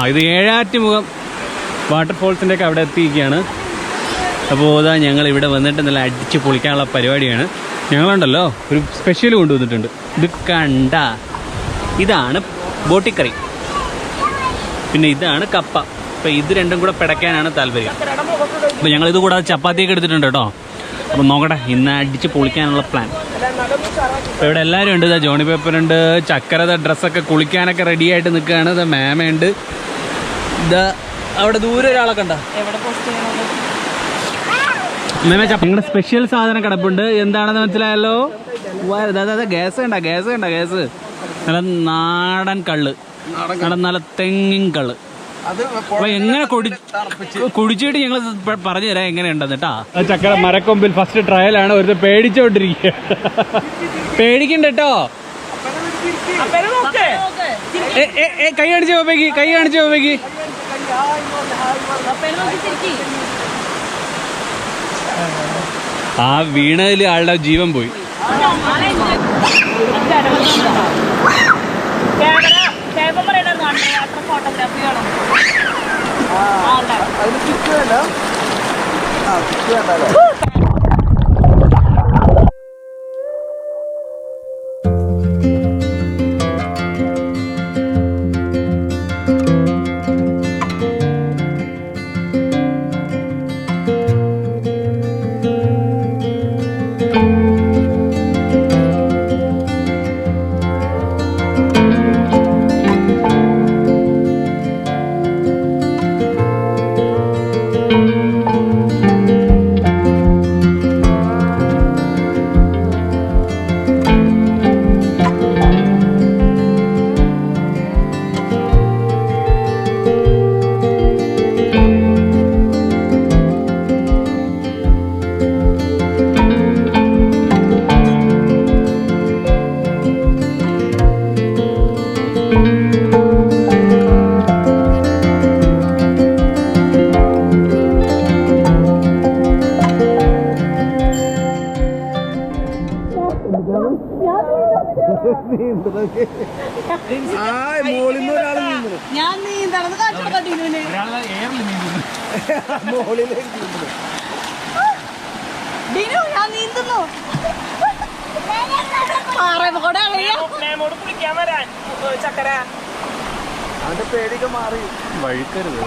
ഇത് ഏഴാറ്റുമുഖം വാട്ടർഫോൾസിൻ്റെ ഒക്കെ അവിടെ എത്തിയിരിക്കുകയാണ്. അപ്പോൾ അതാ ഞങ്ങൾ ഇവിടെ വന്നിട്ട് നല്ല അടിച്ച് പൊളിക്കാനുള്ള പരിപാടിയാണ്. ഞങ്ങളുണ്ടല്ലോ ഒരു സ്പെഷ്യൽ കൊണ്ടുവന്നിട്ടുണ്ട്. ഇത് കണ്ട, ഇതാണ് ബോട്ടിക്കറി, പിന്നെ ഇതാണ് കപ്പ. അപ്പോൾ ഇത് രണ്ടും കൂടെ പിടയ്ക്കാനാണ് താല്പര്യം. അപ്പോൾ ഞങ്ങളിത് കൂടാതെ ചപ്പാത്തിയൊക്കെ എടുത്തിട്ടുണ്ട് കേട്ടോ. അപ്പോൾ നോക്കട്ടെ, ഇന്ന് അടിച്ച് പൊളിക്കാനുള്ള പ്ലാൻ. അപ്പോൾ ഇവിടെ എല്ലാവരും ഉണ്ട്. ഇതാ ജോണി പേപ്പറുണ്ട്, ചക്കരത ഡ്രസ്സൊക്കെ കുളിക്കാനൊക്കെ റെഡി ആയിട്ട് നിൽക്കുകയാണ്. ഇതാ മാമയുണ്ട്, ഇതാ അവിടെ ദൂരെ ഒരാളൊക്കെ ഉണ്ടോ. മാമ നിങ്ങളുടെ സ്പെഷ്യൽ സാധനം കിടപ്പുണ്ട്. എന്താണെന്ന് മനസ്സിലായല്ലോ? ഗ്യാസ് കണ്ട, ഗ്യാസ് കണ്ട, ഗ്യാസ് നല്ല നാടൻ കള്ള്, നല്ല തെങ്ങിൻ കള്ള്. അപ്പൊ എങ്ങനെ കുടിച്ചിട്ട് ഞങ്ങൾ പറഞ്ഞു തരാം എങ്ങനെയുണ്ടെന്ന് കേട്ടാ. ചക്കര മരക്കൊമ്പിൽ ഫസ്റ്റ് ട്രയലാണ്. ഒരു പേടിച്ചോണ്ടിരിക്കുക. പേടിക്കണ്ട കേട്ടോ. കൈ കാണിച്ചു പോവേക്ക്, കൈ കാണിച്ചു പോവേക്ക്. ആ വീണതിൽ ആളുടെ ജീവൻ പോയി. ഞാൻ നീന്താണെന്ന് ഞാൻ നീന്തുന്നു. ചക്കര അവന്റെ പേടിയൊക്കെ മാറി. വഴുക്കരുത്.